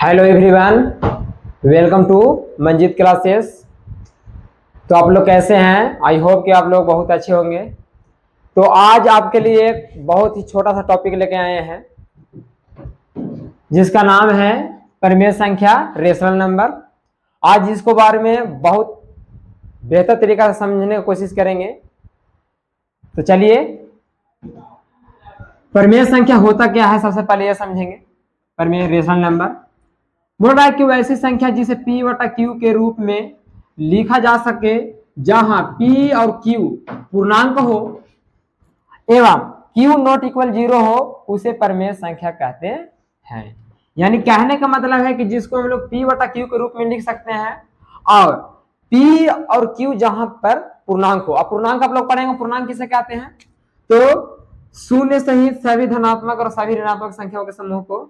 Hello everyone, welcome to Manjeet classes. तो आप लोग कैसे हैं? आई होप कि आप लोग बहुत अच्छे होंगे। तो आज आपके लिए एक बहुत ही छोटा सा टॉपिक लेके आए हैं जिसका नाम है परिमेय संख्या, रेशनल नंबर। आज इसको बारे में बहुत बेहतर तरीका से समझने की कोशिश करेंगे। तो चलिए, परिमेय संख्या होता क्या है सबसे पहले यह समझेंगे। परिमेय रेशनल नंबर बोल रहा है कि वैसी संख्या जिसे P बटा Q के रूप में लिखा जा सके जहां P और Q पूर्णांक हो एवं Q नॉट इक्वल 0 हो, उसे परिमेय संख्या कहते हैं। यानी कहने का मतलब है कि जिसको हम लोग P बटा Q के रूप में लिख सकते हैं और P और Q जहां पर पूर्णांक हो। अब पूर्णांक आप लोग पढ़ेंगे, पूर्णांक किसे कहते हैं? तो शून्य सहित सभी धनात्मक और सभी ऋणात्मक संख्याओं के समूह को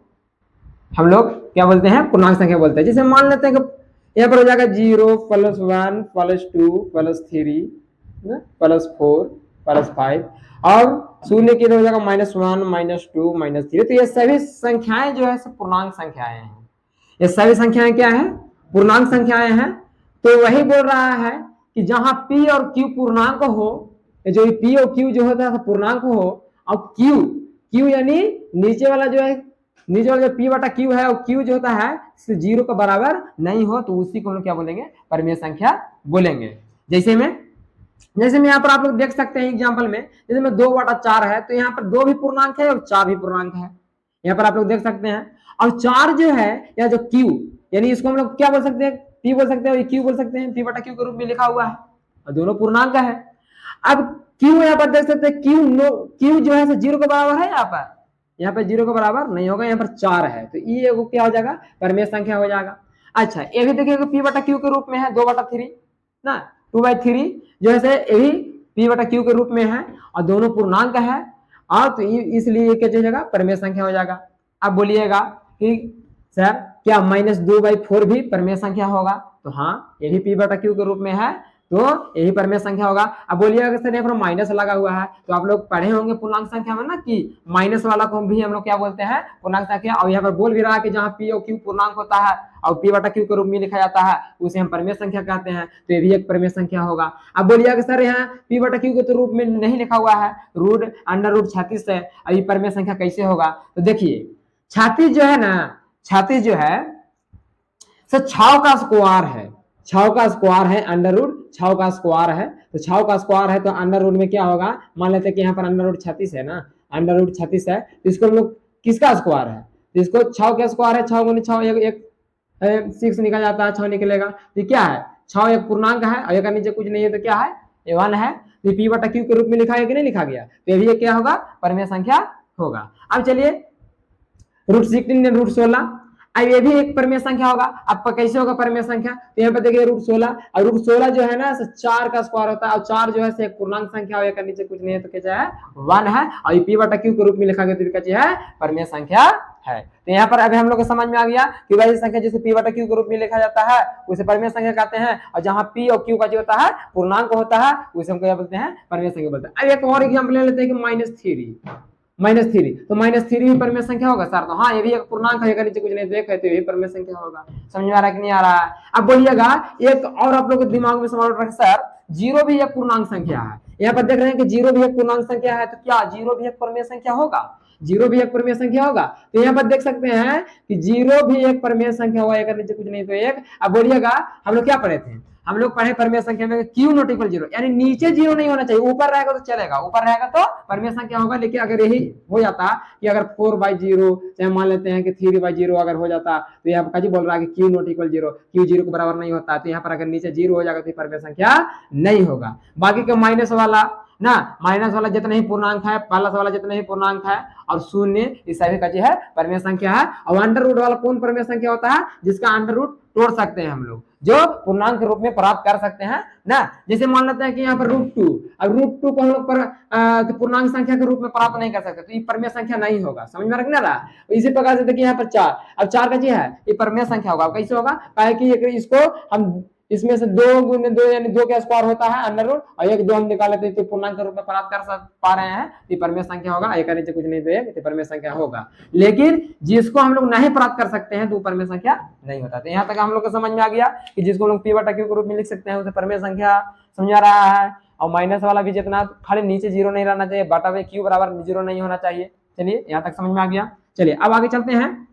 हम लोग क्या बोलते हैं? पूर्णांक संख्या बोलते हैं। जैसे मान लेते हैं कि यहाँ पर हो जाएगा 0 + 1 + 2 + 3 + 4 + 5 और शून्य की हो जाएगा -1 -2 -3। तो ये सभी संख्याएं जो है पूर्णांक संख्याएं हैं। ये सभी संख्याएं क्या है? पूर्णांक संख्याएं हैं। तो वही बोल रहा है कि जहां P और Q पूर्णांक हो, जो P और Q जो होता है पूर्णांक हो, अब Q यानी नीचे वाला जो है, नीचे वाला जो P बटा Q है और Q जो होता है 0 के बराबर नहीं हो, तो उसी को हम लोग क्या बोलेंगे? परिमेय संख्या बोलेंगे। जैसे में यहाँ पर आप लोग देख सकते हैं एग्जांपल में, जैसे में 2 बटा 4 है, तो यहाँ पर 2 भी पूर्णांक है और 4 भी पूर्णांक है। यहाँ पर आप लोग देख सकते हैं। और 4 जो है या जो Q, यानी इसको हम लोग क्या बोल सकते हैं? P बोल सकते हैं और Q बोल सकते हैं। P बटा Q के रूप में लिखा हुआ है और दोनों पूर्णांक है। अब Q यहाँ पर देख सकते हैं, Q जो है 0 के बराबर है। यहाँ पर 0 के बराबर नहीं होगा, यहाँ पर 4 है, तो ये वो क्या हो जाएगा? परिमेय संख्या हो जाएगा। अच्छा, ये भी देखिए P बटा Q के रूप में है 2 बटा 3 ना, 2/3 जो है ये भी P बटा Q के रूप में है और दोनों पूर्णांक है। और तो इसलिए ये क्या हो जाएगा? परिमेय संख्या हो जाएगा। अब बोलिएगा कि सर क्या -2/4 भी परिमेय संख्या होगा? तो हाँ, ये भी P बटा Q के रूप में है, तो यही परिमेय संख्या होगा। अब बोलिएगा सर यहाँ पर माइनस लगा हुआ है, तो आप लोग पढ़े होंगे पूर्णांक संख्या में ना कि माइनस वाला को भी हम लोग क्या बोलते हैं? पूर्णांक संख्या। और यहाँ पर बोल भी रहा है कि जहाँ P और Q पूर्णांक होता है और P बटा Q के रूप में लिखा जाता है, उसे हम परिमेय संख्या कहते हैं। तो ये भी एक परिमेय संख्या होगा। अब बोलिएगा सर यहाँ P बटा Q के तो रूप में नहीं लिखा हुआ है, √36 है, अब ये परिमेय संख्या कैसे होगा? तो देखिए 36 जो है ना, 36 जो है सर 6 का स्क्वायर है। 6 का स्क्वायर है, √6 का स्क्वायर है। तो 6 का स्क्वायर है तो अंडर रूट में क्या होगा? मान लेते हैं कि यहाँ पर √36 है ना, √36 है, तो इसको हम लोग किसका स्क्वायर है? तो इसको 6 का स्क्वायर है, 6 × 6 एक 6 निकल जाता है, 6 निकलेगा। तो क्या है? 6 एक पूर्णांक है और एक नीचे कुछ नहीं है, तो क्या है? ये 1 है। तो P बटा Q के रूप में लिखा है कि नहीं लिखा गया? तो ये भी क्या होगा? परिमेय संख्या होगा। अब चलिए √16 √16, अब ये भी एक परिमेय संख्या होगा। अब कैसे होगा परिमेय संख्या? तो यहाँ पे देखिए √16, और √16 जो है ना 4 का स्क्वायर होता है और 4 जो है एक पूर्णांक संख्या हो, नीचे कुछ नहीं है, तो क्या है? 1 है। और P बटा Q के रूप में लिखा गया तो क्या है? परिमेय संख्या है। तो यहाँ पर अभी हम लोग को समझ में आ गया कि वही संख्या जिसे P बटा Q के रूप में लिखा जाता है उसे परिमेय संख्या कहते हैं, और जहां P और Q का जो होता है पूर्णांक होता है उसे हम क्या बोलते हैं? परिमेय संख्या बोलते हैं। अब एक और एग्जाम्पल ले लेते हैं कि -3 तो -3 भी परिमेय संख्या होगा सर? तो हाँ, ये भी एक पूर्णांक है, नीचे कुछ नहीं देखे तो ये भी परिमेय संख्या होगा। समझ में आ रहा है कि नहीं आ रहा है? अब बोलिएगा एक और आप लोग के दिमाग में सवाल उठ रहा है, सर 0 भी एक पूर्णांक संख्या है। यहाँ पर देख रहे हैं कि 0 भी एक पूर्णांक संख्या है, तो क्या 0 भी एक परिमेय संख्या होगा? 0 भी एक परिमेय संख्या होगा। तो यहाँ पर देख सकते हैं कि 0 भी एक परिमेय संख्या होगा, एक नीचे कुछ नहीं तो एक। अब बोलिएगा हम लोग क्या पढ़े थे? हम लोग पढ़े परिमेय संख्या में Q नॉट इक्वल 0, यानी नीचे 0 नहीं होना चाहिए, ऊपर रहेगा तो चलेगा, ऊपर रहेगा तो परिमेय संख्या होगा। लेकिन अगर यही हो जाता कि अगर 4/0 चाहे मान लेते हैं कि 3/0 अगर हो जाता, तो यहाँ पर बोल रहा है कि Q नॉट इक्वल 0, Q 0 के बराबर नहीं होता, तो यहाँ पर अगर नीचे 0 हो जाएगा तो परिमेय संख्या नहीं होगा। बाकी का माइनस वाला ना, माइनस वाला जितना ही पूर्णांक है, प्लस वाला जितना ही पूर्णांक है और शून्य, इस सभी का जो है परिमेय संख्या है। और अंडर रूट वाला कौन परिमेय संख्या होता है? जिसका अंडर रूट तोड़ सकते हैं हम लोग, जो पूर्णांक के रूप में प्राप्त कर सकते हैं ना। जैसे मान लेते हैं कि यहाँ पर √2, अब √2 को हम लोग पर पूर्णांक संख्या के रूप में प्राप्त नहीं कर सकते, तो ये परिमेय संख्या नहीं होगा। समझ में रखना। इसी प्रकार से देखिए यहाँ पर 4, अब 4 का जी है ये परिमेय संख्या होगा। कैसे होगा? कि इसको हम इसमें से 2 गुने 2 यानी 2 का स्क्वायर होता है अंडर रूट, और 1 2 हम निकाल लेते हैं तो पूर्णांक के रूप में प्राप्त कर पा रहे हैं, ये परमेय संख्या होगा। एक नीचे कुछ नहीं तो एक परमेय संख्या होगा। लेकिन जिसको हम लोग नहीं प्राप्त कर सकते हैं तो परमेय संख्या नहीं होता। तो यहाँ तक हम लोग को समझ में आ गया कि जिसको हम लोग पी बटा क्यू के रूप में लिख सकते हैं उसे परमेय संख्या समझा रहा है। और माइनस वाला भी जितना खाली नीचे जीरो नहीं रहना चाहिए, बटा में क्यू बराबर जीरो नहीं होना चाहिए। चलिए यहाँ तक समझ में आ गया। चलिए अब आगे चलते हैं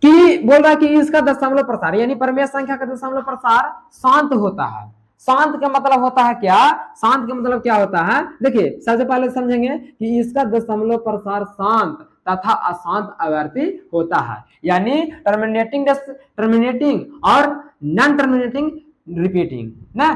कि बोल रहा है कि इसका दशमलव प्रसार यानी परमेय संख्या का दशमलव प्रसार शांत होता है। शांत का मतलब होता है क्या? शांत का मतलब क्या होता है? देखिए सबसे पहले समझेंगे कि इसका दशमलव प्रसार शांत तथा अशांत आवर्ती होता है, यानी टर्मिनेटिंग और नॉन टर्मिनेटिंग रिपीटिंग ना।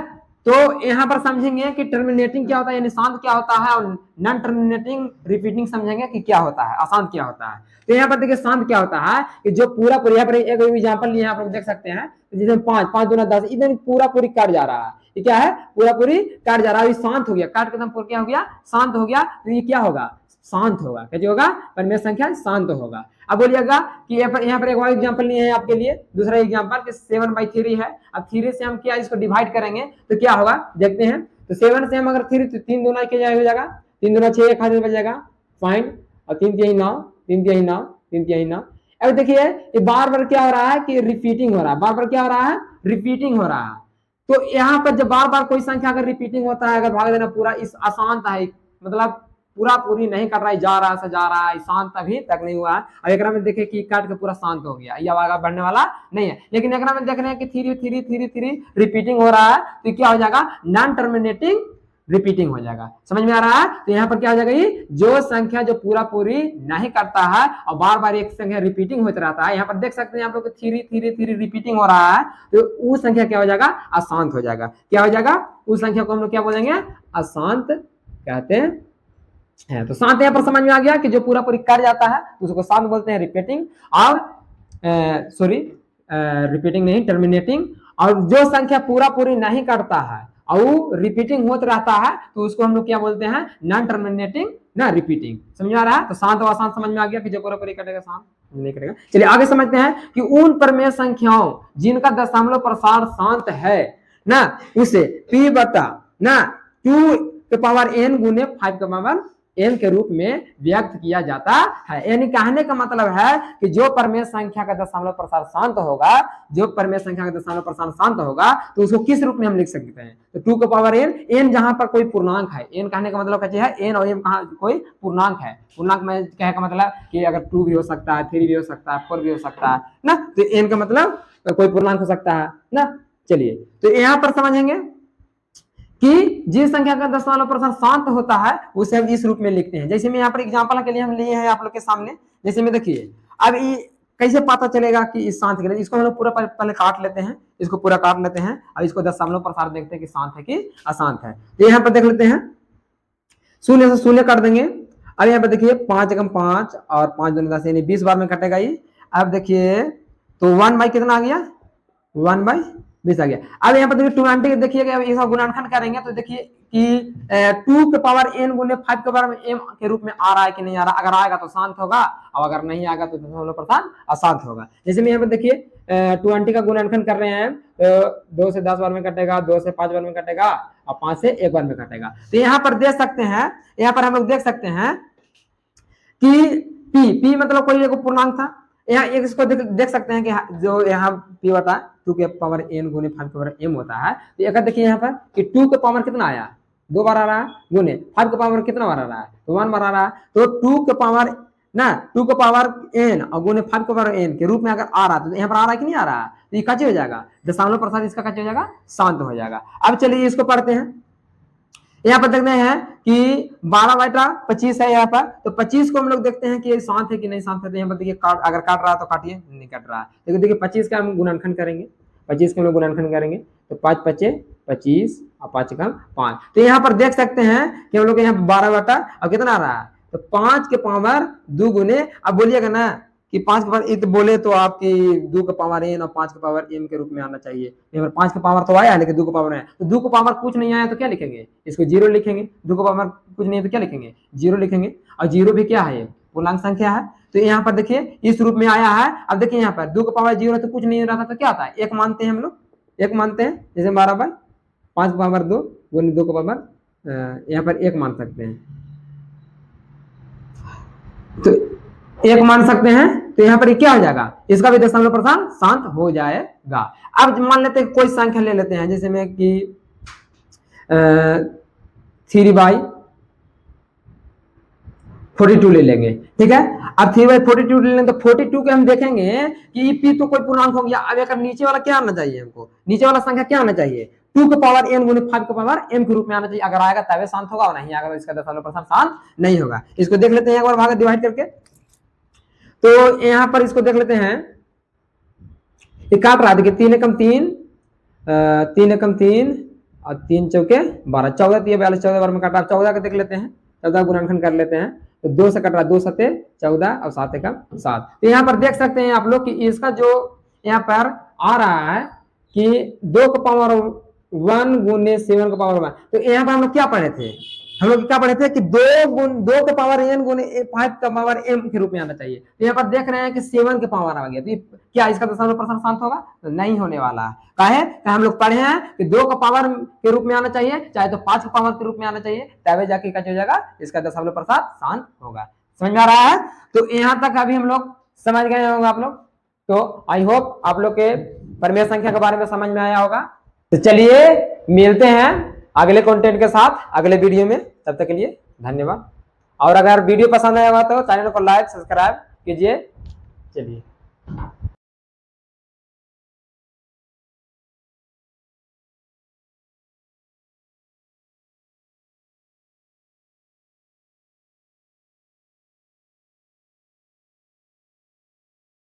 तो यहाँ पर समझेंगे कि टर्मिनेटिंग क्या होता है यानी शांत क्या होता है, और नॉन टर्मिनेटिंग रिपीटिंग समझेंगे कि क्या होता है, अशांत क्या होता है। तो यहाँ पर देखिए शांत क्या होता है कि जो पूरा पूरी, यहाँ पर एक एग्जांपल लिए आप लोग देख सकते हैं, जिसमें 5 5 दूना 10 इधर पूरा पूरी काट जा रहा है, ये क्या है? पूरा पूरी काट जा रहा है, शांत हो गया, काट के एकदम पूरा क्या हो गया? शांत हो गया। तो ये क्या होगा? शांत होगा। कैसे होगा? परमेय संख्या शांत होगा। अब बोलिएगा कि यहाँ पर एक और एग्जांपल नहीं है आपके लिए, दूसरा एग्जांपल कि 7/3 है। अब 3 से हम क्या इसको डिवाइड करेंगे तो क्या होगा देखते हैं। तो 7 से हम अगर 3 दूना क्या हो जाएगा? 3 दूना 6, एक हाथ में बच जाएगा, फाइन। और 3 तिहाई 9, 3 तिहाई 9, 3 तिहाई 9। अब देखिए ये बार बार क्या हो रहा है कि रिपीटिंग हो रहा है, बार बार क्या हो रहा है? रिपीटिंग हो रहा है। तो यहाँ पर जब बार बार कोई संख्या अगर रिपीटिंग होता है, अगर भाग देना पूरा इस अशांत है, मतलब पूरा पूरी नहीं कर रहा है, जा रहा है, शांत अभी तक नहीं हुआ है। और एक में देखे कि काट के पूरा शांत हो गया, ये आगे बढ़ने वाला नहीं है। लेकिन एक में देख रहे हैं कि थ्री रिपीटिंग हो रहा है, तो क्या हो जाएगा? नॉन टर्मिनेटिंग रिपीटिंग हो जाएगा। समझ में आ रहा है? तो यहाँ पर क्या हो जाएगा? ये जो संख्या जो पूरा पूरी नहीं करता है और बार बार एक संख्या रिपीटिंग होता रहता है, यहाँ पर देख सकते हैं आप लोग थ्री रिपीटिंग हो रहा है, तो वो संख्या क्या हो जाएगा? अशांत हो जाएगा। क्या हो जाएगा? उस संख्या को हम लोग क्या बोलेंगे? अशांत कहते हैं। तो शांत यहाँ पर समझ में आ गया कि जो पूरा पूरी कर जाता है उसको शांत बोलते हैं, रिपीटिंग और रिपीटिंग नहीं, टर्मिनेटिंग। और जो संख्या पूरा पूरी नहीं करता है और रिपीटिंग होता रहता है तो उसको हम लोग क्या बोलते हैं? नॉन टर्मिनेटिंग ना रिपीटिंग। समझ में आ रहा है? तो शांत और अशांत समझ में आ गया कि जो पूरा पूरी कटेगा शांत नहीं करेगा। चलिए आगे समझते हैं कि उन परमेय संख्याओं जिनका दशमलव प्रसार शांत है ना, उसे p बटा ना 2 के पावर n गुने 5 के पावर n के रूप में व्यक्त किया जाता है। यानी कहने का मतलब है कि जो परमेय संख्या का दशमलव प्रसार शांत होगा, जो परमेय संख्या का दशमलव प्रसार शांत होगा, तो उसको किस रूप में हम लिख सकते हैं? तो 2 के पावर n जहां पर कोई पूर्णांक है, n कहने का मतलब क्या है? n और m कहां कोई पूर्णांक है। पूर्णांक में कहने का मतलब कि अगर 2 भी हो सकता है, 3 भी हो सकता है, 4 भी हो सकता है ना। तो n का मतलब कोई पूर्णांक हो सकता है ना। चलिए तो यहाँ पर समझेंगे कि जिस संख्या का दशमलव प्रसार शांत होता है उसे हम इस रूप में लिखते हैं। जैसे मैं यहाँ पर एग्जांपल के लिए हम लिए हैं आप लोग के सामने, जैसे में देखिए अब ये कैसे पता चलेगा कि इस शांत के लिए, इसको हम लोग पूरा पहले काट लेते हैं, इसको पूरा काट लेते हैं और इसको दशमलव प्रसार देखते हैं कि शांत है कि अशांत है। तो यहाँ पर देख लेते हैं, 0 से 0 काट देंगे। अब यहाँ पर देखिए 5 एकम 5 और 5 दूनी 10 यानी 20 बार में कटेगा ये। अब देखिए तो 1 बाई कितना आ गया? 1/20 आ गया। अब यहाँ पर देखिए 20 देखिएगा, इसका गुणनखंड करेंगे तो देखिए कि 2 के पावर n गुने 5 के पावर m के रूप में आ रहा है कि नहीं आ रहा। अगर आएगा तो शांत होगा और अगर नहीं आएगा तो दशमलव प्रसार अशांत होगा। जैसे में यहाँ पर देखिए 20 का गुणनखंड कर रहे हैं तो 2 से 10 बार में कटेगा, 2 से 5 बार में कटेगा और 5 से 1 बार में कटेगा। तो यहाँ पर देख सकते हैं, यहाँ पर हम लोग देख सकते हैं कि p मतलब कोई एक पूर्णांक था। यहाँ एक इसको देख सकते हैं कि जो यहाँ p बटा 2 के पावर n गुने 5 के पावर m होता है। तो एक देखिए यहाँ पर कि 2 के पावर कितना आया? 2 बार आ रहा है, गुने 5 के पावर कितना बार आ रहा है? तो 1 बार आ रहा है। तो 2 के पावर ना 2 के पावर n और गुने 5 के पावर n के रूप में अगर आ रहा है तो यहाँ पर आ रहा है कि नहीं आ रहा है? तो ये कैसे हो जाएगा? दशमलव प्रसार इसका कैसे हो जाएगा? शांत हो जाएगा। अब चलिए इसको पढ़ते हैं। यहाँ पर देखते हैं कि 12/25 है यहाँ पर, तो 25 को हम लोग देखते हैं कि शांत है कि नहीं शांत है। तो यहाँ पर देखिए अगर काट रहा है तो काटिए, नहीं काट रहा है। लेकिन देखिए 25 का हम गुणनखंड करेंगे, 25 का हम लोग गुणनखंड करेंगे तो 5 पचे 25 और 5 कम 5। तो यहाँ पर देख सकते हैं कि हम लोग यहाँ 12 और कितना आ रहा है? तो 5 के पावर 2 गुने, अब बोलिएगा ना कि 5 के पावर इत बोले तो आपकी 2 के पावर n और 5 के पावर m के रूप में आना चाहिए। यहाँ पर 5 के पावर तो आया है लेकिन 2 के पावर है, तो 2 के पावर कुछ नहीं आया तो क्या लिखेंगे? इसको 0 लिखेंगे। 2 के पावर कुछ नहीं है तो क्या लिखेंगे? 0 लिखेंगे। और 0 भी क्या है? पूर्णांक संख्या है। तो यहाँ पर देखिए इस रूप में आया है। अब देखिए यहाँ पर 2 के पावर 0 तो कुछ नहीं रहा था तो क्या आता है? 1 मानते हैं हम लोग, 1 मानते हैं, जैसे 12/5 गुने 2 का पावर यहाँ पर 1 मान सकते हैं, तो 1 मान सकते हैं, तो यहाँ पर क्या हो जाएगा, इसका भी दशमलव प्रस्थान शांत हो जाएगा। अब मान लेते हैं कोई संख्या ले लेते हैं, जैसे में कि 3/42 ले लेंगे, ठीक है। अब 3/42 ले लेंगे तो 42 के हम देखेंगे कि p तो कोई पूर्णांक हो गया। अब एक नीचे वाला क्या आना चाहिए, हमको नीचे वाला संख्या क्या आना चाहिए, 2 का पावर n गुने 5 का पावर m के रूप में आना चाहिए। अगर आएगा तभी शांत होगा, और नहीं आएगा तो इसका दशमलव प्रस्थान शांत नहीं होगा। इसको देख लेते हैं एक बार भाग डिवाइड करके, तो यहाँ पर इसको देख लेते हैं, ये काट रहा है, देखिए 3 एकम 3 3 एकम 3 और 3 चौके 12, 14 3 42 14 बार में काटा। 14 का देख लेते हैं, 14 गुणनखंड कर लेते हैं, तो 2 से कट रहा है, 2 सते 14 और 7 एकम 7। तो यहाँ पर देख सकते हैं आप लोग कि इसका जो यहाँ पर आ रहा है कि 2 का पावर 1 गुने 7 का पावर 1, तो यहाँ पर हम लोग क्या पढ़े थे, हम लोग क्या पढ़े थे कि 2 का पावर n गुने 5 का पावर m के रूप में आना चाहिए। तो यहाँ पर देख रहे हैं कि 7 के पावर आ गया, तो क्या इसका दशमलव प्रस्थान शांत होगा, तो नहीं होने वाला है। काहे, हम लोग पढ़े हैं कि 2 का पावर के रूप में आना चाहिए, चाहे तो 5 का पावर के रूप में आना चाहिए, तभी जाके क्या हो जाएगा, इसका दशमलव प्रस्थान शांत होगा। समझ में आ रहा है, तो यहाँ तक अभी हम लोग समझ गए होंगे आप लोग। तो आई होप आप लोग के परिमेय संख्या के बारे में समझ में आया होगा। तो चलिए मिलते हैं अगले कंटेंट के साथ अगले वीडियो में, तब तक के लिए धन्यवाद। और अगर वीडियो पसंद आया होगा तो चैनल को लाइक सब्सक्राइब कीजिए। चलिए।